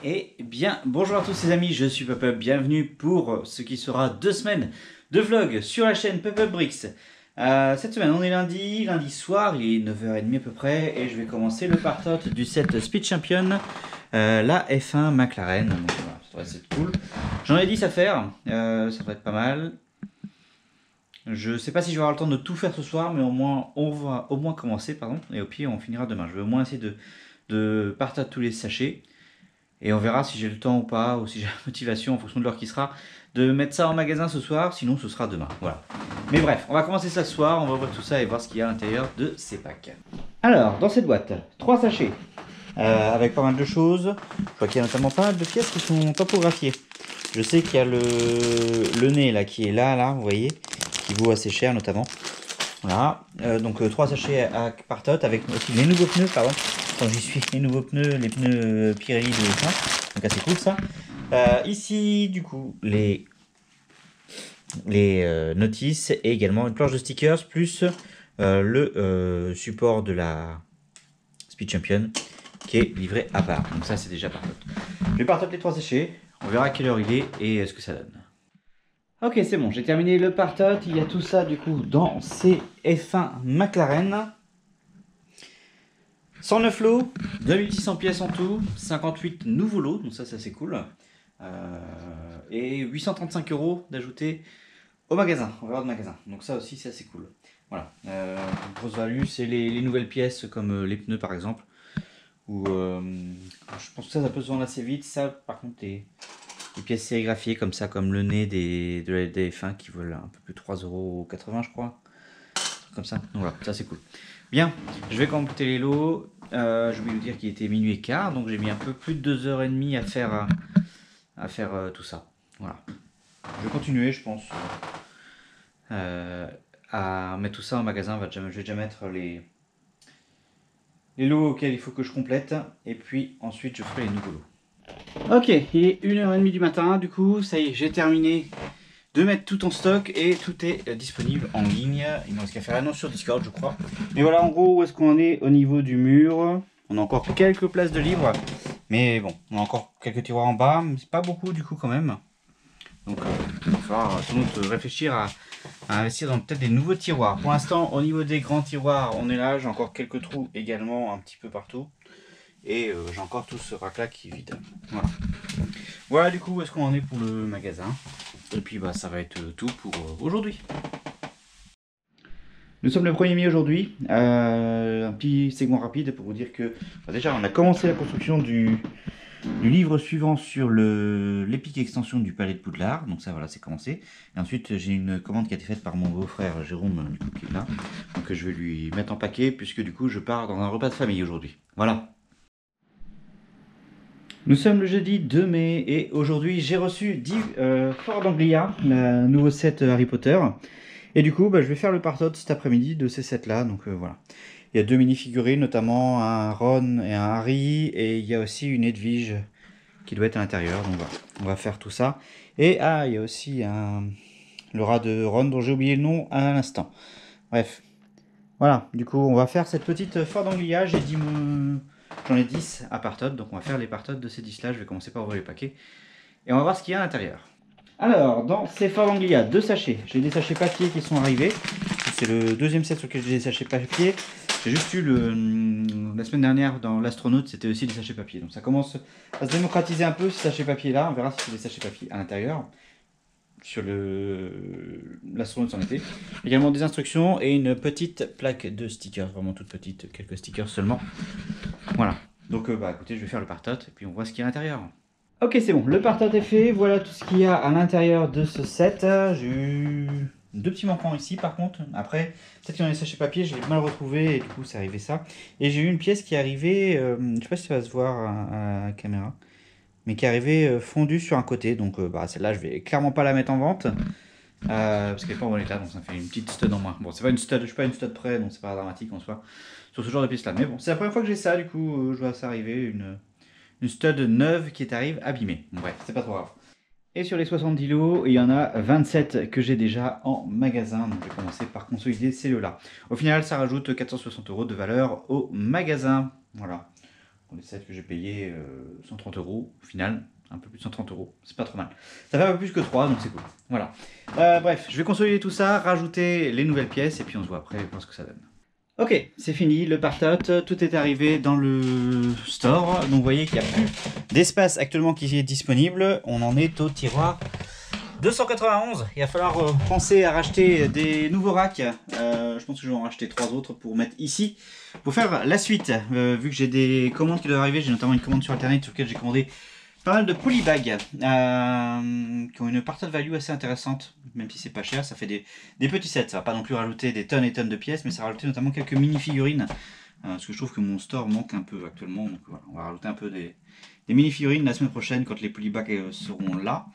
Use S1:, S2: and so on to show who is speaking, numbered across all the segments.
S1: Et bien, bonjour à tous les amis, je suis Pop-Up, bienvenue pour ce qui sera 2 semaines de vlog sur la chaîne Pop-Up Bricks. Cette semaine on est lundi soir, il est 9h30 à peu près, et je vais commencer le partot du set Speed Champion, la F1 McLaren, donc voilà, ça devrait être cool. J'en ai 10 à faire, ça devrait être pas mal. Je sais pas si je vais avoir le temps de tout faire ce soir, mais au moins on va au moins commencer, pardon, et au pire on finira demain. Je vais au moins essayer de partir tous les sachets. Et on verra si j'ai le temps ou pas, ou si j'ai la motivation en fonction de l'heure qui sera, de mettre ça en magasin ce soir, sinon ce sera demain. Voilà. Mais bref, on va commencer ça ce soir, on va ouvrir tout ça et voir ce qu'il y a à l'intérieur de ces packs. Alors, dans cette boîte, 3 sachets, avec pas mal de choses. Je vois qu'il y a notamment pas mal de pièces qui sont topographiées. Je sais qu'il y a le nez là qui est là, vous voyez, qui vaut assez cher notamment. Voilà, donc 3 sachets par tot avec aussi les nouveaux pneus, pardon. Quand j'y suis, les nouveaux pneus, les pneus Pirelli de F1, donc assez cool ça. Ici, du coup, les notices et également une planche de stickers plus le support de la Speed Champion qui est livré à part. Donc ça, c'est déjà par tot. Je vais partout les 3 sachets, on verra à quelle heure il est et ce que ça donne. Ok, c'est bon, j'ai terminé le partot. Il y a tout ça du coup dans ces F1 McLaren. 109 lots, 2600 pièces en tout, 58 nouveaux lots, donc ça c'est assez cool. Et 835 € d'ajouter au magasin, au valeur de magasin. Donc ça aussi c'est assez cool. Voilà, grosse value, c'est les nouvelles pièces comme les pneus par exemple. Ou je pense que ça peut se vendre assez vite. Ça par contre les pièces sérigraphiées comme ça, comme le nez de la F1 qui valent un peu plus de 3,80 € je crois. Comme ça, donc voilà, ça c'est cool. Bien, je vais compléter les lots. Je vais vous dire qu'il était minuit et quart, donc j'ai mis un peu plus de 2h30 à faire tout ça. Voilà. Je vais continuer, je pense, à mettre tout ça en magasin. Je vais déjà mettre les lots auxquels il faut que je complète, et puis ensuite je ferai les nouveaux lots. Ok, il est 1h30 du matin, du coup, ça y est, j'ai terminé de mettre tout en stock et tout est disponible en ligne. Il ne reste qu'à faire annonce sur Discord, je crois. Mais voilà, en gros, où est-ce qu'on est au niveau du mur. On a encore quelques places de livres, mais bon, on a encore quelques tiroirs en bas, mais c'est pas beaucoup du coup quand même. Donc il va falloir sans doute réfléchir à investir dans peut-être des nouveaux tiroirs. Pour l'instant, au niveau des grands tiroirs, on est là. J'ai encore quelques trous également un petit peu partout. Et j'ai encore tout ce rack-là qui est vide. Voilà. Voilà du coup où est-ce qu'on en est pour le magasin. Et puis bah ça va être tout pour aujourd'hui. Nous sommes le 1er mai aujourd'hui. Un petit segment rapide pour vous dire que bah, déjà on a commencé la construction du livre suivant sur l'épique extension du palais de Poudlard. Donc ça voilà, c'est commencé. Et ensuite j'ai une commande qui a été faite par mon beau-frère Jérôme du coup, qui est là. Donc je vais lui mettre en paquet puisque du coup je pars dans un repas de famille aujourd'hui. Voilà. Nous sommes le jeudi 2 mai et aujourd'hui j'ai reçu Fort d'Anglia, le nouveau set Harry Potter. Et du coup, je vais faire le partot cet après-midi de ces sets-là. Donc voilà. Il y a 2 mini-figurines, notamment un Ron et un Harry. Et il y a aussi une Edwige qui doit être à l'intérieur. Donc voilà, on va faire tout ça. Et il y a aussi le rat de Ron dont j'ai oublié le nom à l'instant. Bref. Voilà, du coup, on va faire cette petite Fort d'Anglia. J'en ai 10 à partot, donc on va faire les partots de ces 10 là. Je vais commencer par ouvrir les paquets et on va voir ce qu'il y a à l'intérieur. Alors, dans ces Fort d'Anglia, 2 sachets. J'ai des sachets papier qui sont arrivés. C'est le deuxième set sur lequel j'ai des sachets papier. J'ai juste eu la semaine dernière dans l'astronaute, c'était aussi des sachets papier. Donc ça commence à se démocratiser un peu ces sachets papier là. On verra si c'est des sachets papier à l'intérieur. Sur l'astronaute c'en était. Également des instructions et une petite plaque de stickers, vraiment toute petite, quelques stickers seulement. Voilà. Donc écoutez, je vais faire le partot et puis on voit ce qu'il y a à l'intérieur. Ok, c'est bon, le partot est fait, voilà tout ce qu'il y a à l'intérieur de ce set. J'ai eu 2 petits manquants ici par contre. Après, peut-être qu'il y en a des sachets papier, je l'ai mal retrouvé et du coup c'est arrivé ça. Et j'ai eu une pièce qui est arrivée, je sais pas si ça va se voir à la caméra, mais qui est arrivée fondue sur un côté. Donc celle-là je vais clairement pas la mettre en vente. Parce qu'elle est pas en bon état, donc ça fait une petite stud en moins. Bon, c'est pas une stud, je suis pas une stud près, donc c'est pas dramatique en soi sur ce genre de pièce là. Mais bon, c'est la première fois que j'ai ça, du coup je vois ça arriver, une stud neuve qui arrive abîmée. Bon, bref, c'est pas trop grave. Et sur les 70 lots, il y en a 27 que j'ai déjà en magasin. Donc je vais commencer par consolider ces lots là. Au final, ça rajoute 460 € de valeur au magasin. Voilà. les sets que j'ai payés 130 € au final. Un peu plus de 130 €, c'est pas trop mal. Ça fait un peu plus que 3, donc c'est cool. Voilà. Bref, je vais consolider tout ça, rajouter les nouvelles pièces, et puis on se voit après, voir ce que ça donne. Ok, c'est fini, le part-out, tout est arrivé dans le store. Donc vous voyez qu'il n'y a plus d'espace actuellement qui est disponible. On en est au tiroir 291. Il va falloir penser à racheter des nouveaux racks. Je pense que je vais en racheter 3 autres pour mettre ici. Pour faire la suite, vu que j'ai des commandes qui doivent arriver, j'ai notamment une commande sur internet sur laquelle j'ai commandé pas mal de polybags qui ont une part de value assez intéressante, même si c'est pas cher. Ça fait des petits sets, ça va pas non plus rajouter des tonnes et tonnes de pièces, mais ça va rajouter notamment quelques mini-figurines, parce que je trouve que mon store manque un peu actuellement. Donc voilà, on va rajouter un peu des mini-figurines la semaine prochaine quand les polybags seront là.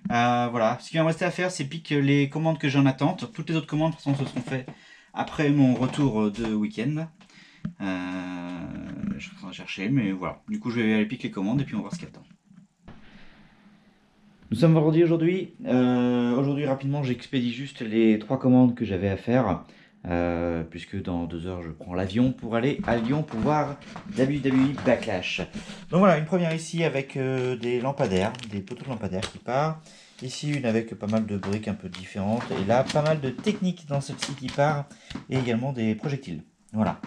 S1: Voilà, ce qui va me rester à faire, c'est piquer les commandes que j'ai en attente. Toutes les autres commandes, de toute façon, se seront faites après mon retour de week-end. Je suis en train de chercher, mais voilà. Du coup, je vais aller piquer les commandes et puis on va voir ce qu'il y a dedans. Nous sommes vendredi aujourd'hui. Aujourd'hui, rapidement, j'expédie juste les 3 commandes que j'avais à faire. Puisque dans 2 heures, je prends l'avion pour aller à Lyon pour voir WWE Backlash. Donc voilà, une première ici avec des lampadaires, des poteaux de lampadaires qui part. Ici, une avec pas mal de briques un peu différentes. Et là, pas mal de techniques dans celle-ci qui part. Et également des projectiles. Voilà.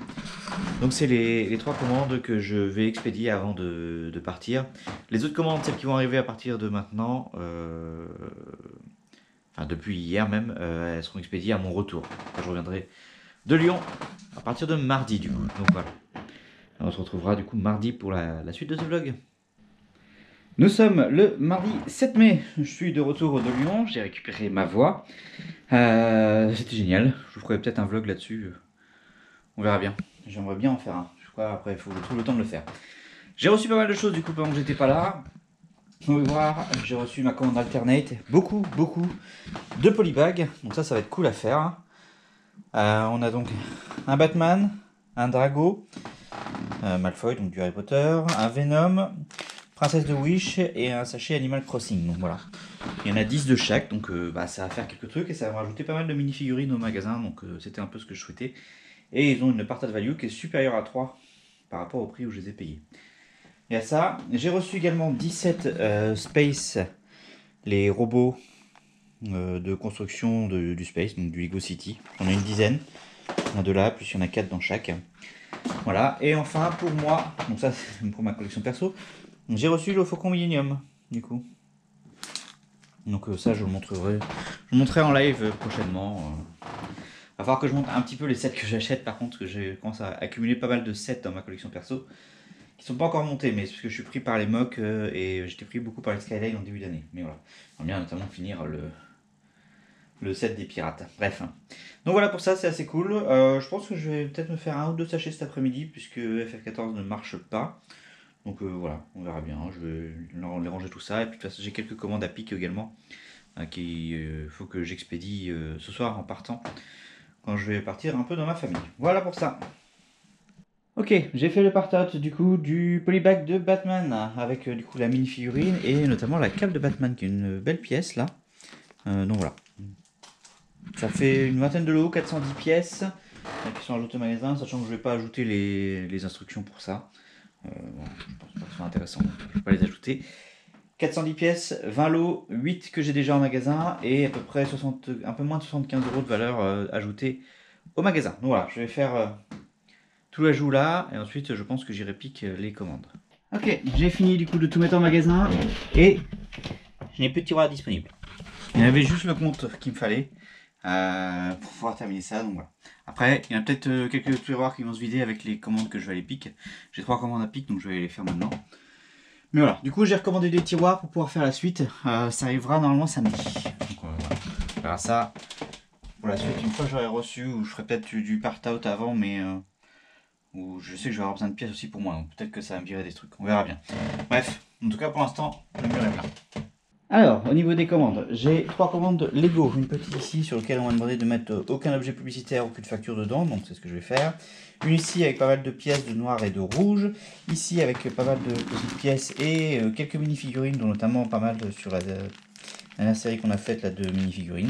S1: Donc c'est les 3 commandes que je vais expédier avant de partir. Les autres commandes, celles qui vont arriver à partir de maintenant, enfin depuis hier même, elles seront expédiées à mon retour. Quand je reviendrai de Lyon à partir de mardi du coup. Donc voilà. On se retrouvera du coup mardi pour la suite de ce vlog. Nous sommes le mardi 7 mai. Je suis de retour de Lyon. J'ai récupéré ma voix. C'était génial. Je vous ferai peut-être un vlog là-dessus. On verra bien. J'aimerais bien en faire un. Je crois après il faut que je trouve le temps de le faire. J'ai reçu pas mal de choses du coup pendant que j'étais pas là. On va voir. J'ai reçu ma commande alternate. Beaucoup de polybags. Donc ça va être cool à faire. On a donc un Batman, un Drago, Malfoy, donc du Harry Potter, un Venom, Princesse de Wish et un sachet Animal Crossing. Donc voilà. Il y en a 10 de chaque. Donc ça va faire quelques trucs et ça va me rajouter pas mal de mini-figurines au magasin. Donc c'était un peu ce que je souhaitais. Et ils ont une part de value qui est supérieure à 3 par rapport au prix où je les ai payés. Et à ça, j'ai reçu également 17 Space, les robots de construction du Space, donc du Lego City. J'en ai une dizaine, il y en a 2 là, plus il y en a 4 dans chaque. Voilà, et enfin pour moi, donc ça c'est pour ma collection perso, j'ai reçu le Faucon Millennium, du coup. Donc ça je vous montrerai en live prochainement. Va falloir que je montre un petit peu les sets que j'achète par contre, parce que je commence à accumuler pas mal de sets dans ma collection perso, qui sont pas encore montés, mais c'est parce que je suis pris par les mocks et j'étais pris beaucoup par les Skyline en début d'année. Mais voilà, on vient notamment finir le set des pirates. Bref. Donc voilà pour ça, c'est assez cool. Je pense que je vais peut-être me faire 1 ou 2 sachets cet après-midi, puisque FF14 ne marche pas. Donc voilà, on verra bien. Je vais les ranger tout ça. Et puis de toute façon, j'ai quelques commandes à pic également, qu'il faut que j'expédie ce soir en partant, quand je vais partir un peu dans ma famille. Voilà pour ça. Ok, j'ai fait le part-out du coup du polybag de Batman avec du coup la mini-figurine et notamment la cape de Batman qui est une belle pièce là. Donc voilà. Ça fait une vingtaine de lots, 410 pièces qui sont ajoutées au magasin, sachant que je ne vais pas ajouter les instructions pour ça. Bon, je pense pas que ce soit intéressant, donc je ne vais pas les ajouter. 410 pièces, 20 lots, 8 que j'ai déjà en magasin et à peu près un peu moins de 75 € de valeur ajoutée au magasin. Donc voilà, je vais faire tout l'ajout là et ensuite je pense que j'irai piquer les commandes. Ok, j'ai fini du coup de tout mettre en magasin et je n'ai plus de tiroir disponible. Il y avait juste le compte qu'il me fallait pour pouvoir terminer ça. Donc voilà. Après, il y a peut-être quelques tiroirs qui vont se vider avec les commandes que je vais aller piquer. J'ai 3 commandes à piquer donc je vais les faire maintenant. Mais voilà, du coup j'ai recommandé des tiroirs pour pouvoir faire la suite. Ça arrivera normalement samedi. Donc voilà, on verra ça pour la suite une fois que j'aurai reçu, ou je ferai peut-être du part-out avant, mais où je sais que je vais avoir besoin de pièces aussi pour moi. Donc peut-être que ça va me virer des trucs, on verra bien. Bref, en tout cas pour l'instant, le mur est plein. Alors, au niveau des commandes, j'ai 3 commandes Lego. Une petite ici sur laquelle on m'a demandé de mettre aucun objet publicitaire, aucune facture dedans, donc c'est ce que je vais faire. Une ici avec pas mal de pièces de noir et de rouge. Ici avec pas mal de petites pièces et quelques mini-figurines, dont notamment pas mal sur la dernière série qu'on a faite là, de mini-figurines.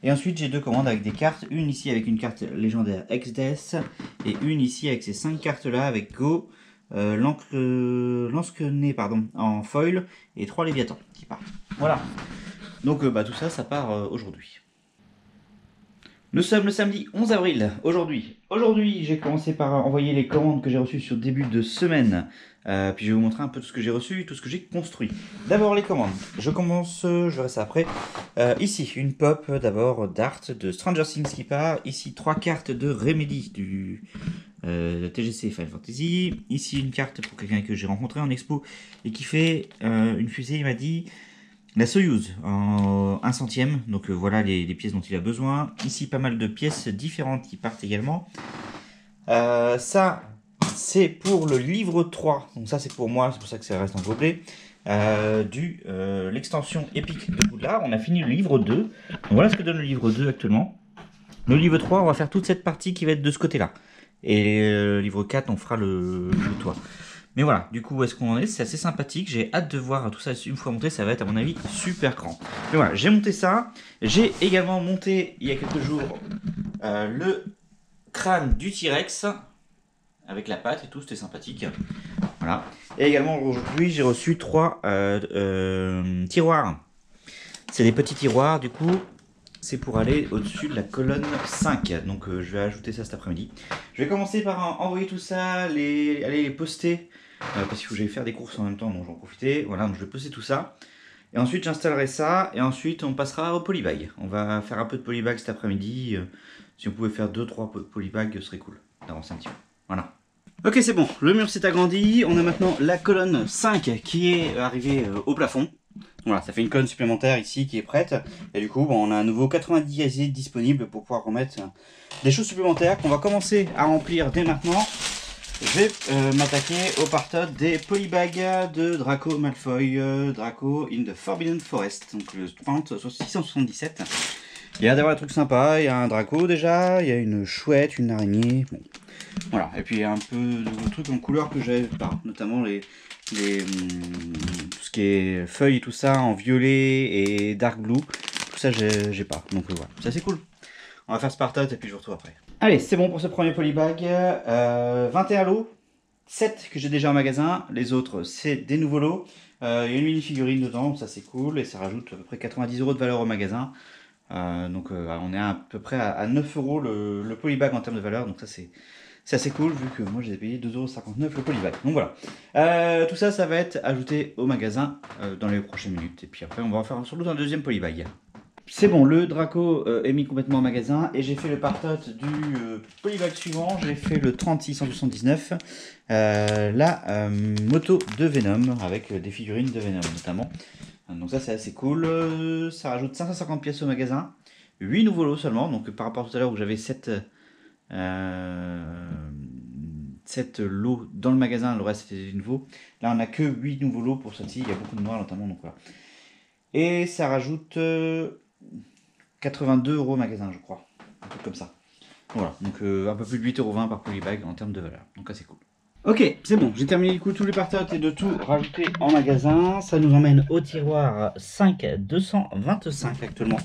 S1: Et ensuite j'ai 2 commandes avec des cartes. Une ici avec une carte légendaire Exdes et une ici avec ces 5 cartes là avec Go, Lansquenet pardon, en foil et 3 Léviathans qui partent. Voilà. Donc tout ça, ça part aujourd'hui. Nous sommes le samedi 11 avril, aujourd'hui. Aujourd'hui, j'ai commencé par envoyer les commandes que j'ai reçues sur début de semaine. Puis je vais vous montrer un peu tout ce que j'ai reçu et tout ce que j'ai construit. D'abord les commandes. Je commence, je verrai ça après. Ici, une pop d'abord d'Art de Stranger Things qui part. Ici, 3 cartes de Remedy du TGC Final Fantasy. Ici, une carte pour quelqu'un que j'ai rencontré en expo et qui fait une fusée, il m'a dit... La Soyuz en 1 centième, donc voilà les pièces dont il a besoin. Ici pas mal de pièces différentes qui partent également. Ça c'est pour le livre 3, donc ça c'est pour moi, c'est pour ça que ça reste en gobelet. L'extension épique de Poudlard, on a fini le livre 2. Donc voilà ce que donne le livre 2 actuellement. Le livre 3, on va faire toute cette partie qui va être de ce côté là. Et le livre 4, on fera le toit. Mais voilà, du coup, où est-ce qu'on en est? C'est assez sympathique. J'ai hâte de voir tout ça une fois monté. Ça va être, à mon avis, super grand. Mais voilà, j'ai monté ça. J'ai également monté, il y a quelques jours, le crâne du T-Rex. Avec la patte et tout, c'était sympathique. Voilà. Et également, aujourd'hui, j'ai reçu 3 tiroirs. C'est des petits tiroirs, du coup. C'est pour aller au-dessus de la colonne 5. Donc je vais ajouter ça cet après-midi. Je vais commencer par envoyer tout ça, aller les poster. Parce qu'il faut que j'aille faire des courses en même temps, donc j'en profiter. Voilà, donc je vais poster tout ça. Et ensuite j'installerai ça. Et ensuite on passera au polybag. On va faire un peu de polybag cet après-midi. Si on pouvait faire 2-3 polybags, ce serait cool d'avancer un petit peu. Voilà. Ok, c'est bon. Le mur s'est agrandi. On a maintenant la colonne 5 qui est arrivée au plafond. Voilà, ça fait une colonne supplémentaire ici qui est prête. Et du coup, on a un nouveau 90 gaziers disponible pour pouvoir remettre des choses supplémentaires qu'on va commencer à remplir dès maintenant. Je vais m'attaquer au partot des polybags de Draco Malfoy, Draco in the Forbidden Forest, donc le 677. Il y a d'avoir un truc sympa, il y a un Draco déjà, il y a une chouette, une araignée. Bon. Voilà, et puis il y a un peu de trucs en couleur que j'avais pas, notamment tout ce qui est feuilles et tout ça en violet et dark blue. Tout ça j'ai pas, donc voilà, c'est assez cool. On va faire ce partot et puis je vous retrouve après. Allez, c'est bon pour ce premier polybag. 21 lots, 7 que j'ai déjà en magasin, les autres c'est des nouveaux lots. Il y a une mini figurine dedans, donc ça c'est cool, et ça rajoute à peu près 90 € de valeur au magasin. On est à peu près à 9 € le polybag en termes de valeur, donc ça c'est assez cool vu que moi j'ai payé 2,59 € le polybag. Donc voilà, tout ça va être ajouté au magasin dans les prochaines minutes, et puis après on va en faire surtout un deuxième polybag. C'est bon, le Draco est mis complètement en magasin et j'ai fait le partot du polybag suivant, j'ai fait le 3679, la moto de Venom avec des figurines de Venom notamment. Donc ça c'est assez cool, ça rajoute 550 pièces au magasin, 8 nouveaux lots seulement, donc par rapport à tout à l'heure où j'avais 7 lots dans le magasin, le reste c'était des nouveaux. Là on n'a que 8 nouveaux lots pour celle-ci, il y a beaucoup de noirs notamment, donc voilà. Et ça rajoute 82 € au magasin je crois, un truc comme ça. Voilà, donc un peu plus de 8,20 € par polybag en termes de valeur, donc ça c'est cool. Ok, c'est bon, j'ai terminé du coup tous les partots et de tout rajouter en magasin. Ça nous emmène au tiroir 5225 actuellement.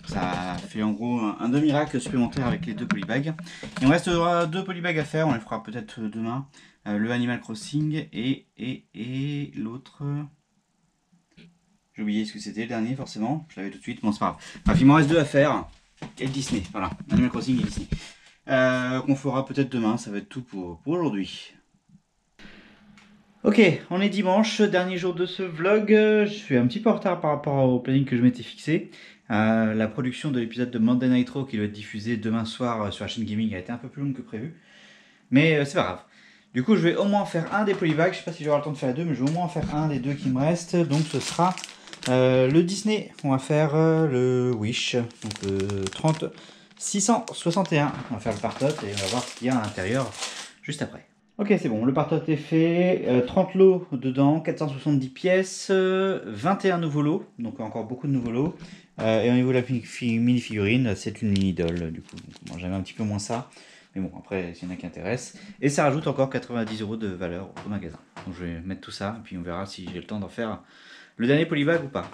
S1: Ça fait en gros un demi-rack supplémentaire avec les 2 polybags. Il me reste 2 polybags à faire, on les fera peut-être demain. Le Animal Crossing et l'autre... J'ai oublié ce que c'était le dernier forcément, je l'avais tout de suite, bon c'est pas grave. Bref, il m'en reste 2 à faire. Et le Disney, voilà, Animal Crossing et Disney. Qu'on fera peut-être demain, ça va être tout pour aujourd'hui. Ok, on est dimanche, dernier jour de ce vlog. Je suis un petit peu en retard par rapport au planning que je m'étais fixé. La production de l'épisode de Monday Nitro qui doit être diffusé demain soir sur la chaîne gaming a été un peu plus longue que prévu. Mais c'est pas grave. Du coup, je vais au moins faire un des polybags. Je sais pas si j'aurai le temps de faire les 2, mais je vais au moins en faire un des 2 qui me restent. Donc ce sera le Disney. On va faire le Wish, donc le 661. On va faire le partot et on va voir ce qu'il y a à l'intérieur juste après. Ok, c'est bon, le partot est fait, 30 lots dedans, 470 pièces, 21 nouveaux lots, donc encore beaucoup de nouveaux lots. Et au niveau de la mini-figurine, c'est une mini-doll, du coup, bon, j'aime un petit peu moins ça, mais bon, après, s'il y en a qui intéressent. Et ça rajoute encore 90 € de valeur au magasin. Donc je vais mettre tout ça, et puis on verra si j'ai le temps d'en faire le dernier polybag ou pas.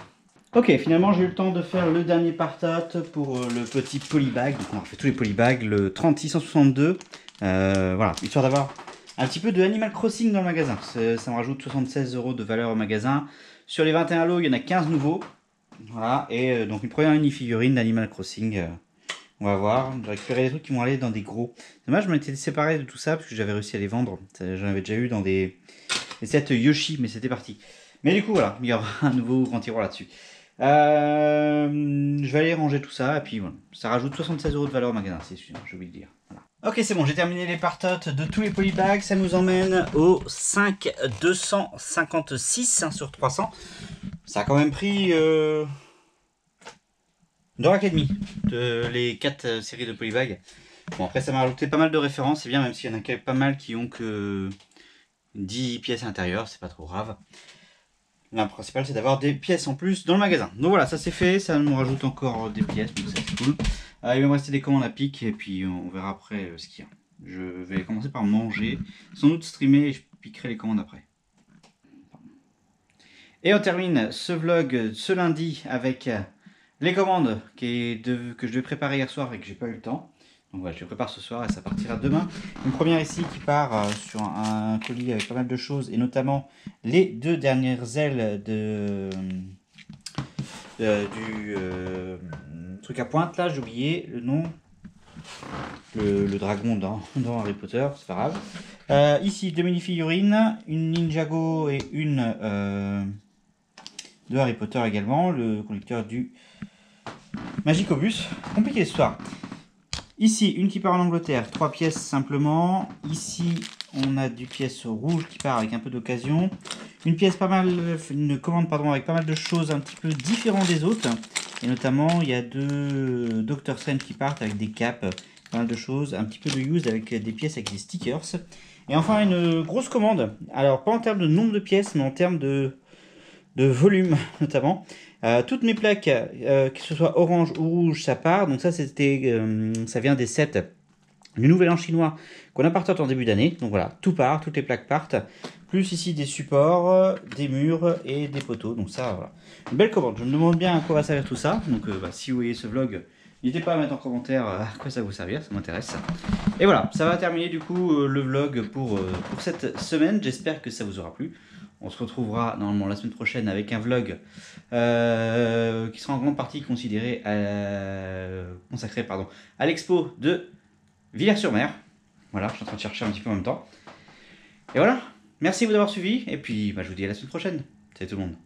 S1: Ok, finalement j'ai eu le temps de faire le dernier partot pour le petit polybag, donc on a fait tous les polybags, le 3662, voilà, histoire d'avoir un petit peu de Animal Crossing dans le magasin. Ça me rajoute 76 € de valeur au magasin. Sur les 21 lots, il y en a 15 nouveaux. Voilà, et donc une première mini-figurine d'Animal Crossing. On va voir, je vais récupérer des trucs qui vont aller dans des gros. Dommage, je m'étais séparé de tout ça parce que j'avais réussi à les vendre. J'en avais déjà eu dans des sets Yoshi, mais c'était parti. Mais du coup, voilà, il y aura un nouveau grand tiroir là-dessus. Je vais aller ranger tout ça, et puis voilà. Ça rajoute 76 € de valeur au magasin, c'est sûr, j'ai oublié de dire. Voilà. Ok, c'est bon, j'ai terminé les partotes de tous les polybags. Ça nous emmène au 5,256 sur 300. Ça a quand même pris... 2h30 de les 4 séries de polybags. Bon, après ça m'a rajouté pas mal de références, c'est bien, même s'il y en a pas mal qui ont que 10 pièces à l'intérieur, c'est pas trop grave. Le principal c'est d'avoir des pièces en plus dans le magasin. Donc voilà, ça c'est fait, ça nous rajoute encore des pièces, donc ça c'est cool. Il va me rester des commandes à pic et puis on verra après ce qu'il y a. Je vais commencer par manger, sans doute streamer et je piquerai les commandes après. Et on termine ce vlog ce lundi avec les commandes que je devais préparer hier soir et que j'ai pas eu le temps. Donc voilà, je les prépare ce soir et ça partira demain. Une première ici qui part sur un colis avec pas mal de choses et notamment les 2 dernières ailes du truc à pointe là, j'ai oublié le nom. Le dragon dans Harry Potter, c'est pas grave. Ici 2 mini-figurines, une Ninjago et une de Harry Potter également, le conducteur du Magicobus. Compliqué l'histoire. Ici, une qui part en Angleterre, 3 pièces simplement. Ici, on a du pièce rouge qui part avec un peu d'occasion. Une commande avec pas mal de choses un petit peu différentes des autres. Et notamment, il y a 2 Doctor Strange qui partent avec des capes, pas mal de choses. Un petit peu de used avec des pièces avec des stickers. Et enfin, une grosse commande. Alors, pas en termes de nombre de pièces, mais en termes de volume notamment. Toutes mes plaques, que ce soit orange ou rouge, ça part. Donc ça, ça vient des sets du Nouvel An chinois qu'on a parti en début d'année. Donc voilà, tout part, toutes les plaques partent. Plus ici des supports, des murs et des poteaux. Donc ça, voilà. Une belle commande. Je me demande bien à quoi va servir tout ça. Donc si vous voyez ce vlog, n'hésitez pas à mettre en commentaire à quoi ça va vous servir, ça m'intéresse. Et voilà, ça va terminer du coup le vlog pour cette semaine. J'espère que ça vous aura plu. On se retrouvera normalement la semaine prochaine avec un vlog qui sera en grande partie consacré à l'expo de Villers-sur-Mer. Voilà, je suis en train de chercher un petit peu en même temps. Et voilà, merci de vous d'avoir suivi et puis je vous dis à la semaine prochaine. Salut tout le monde.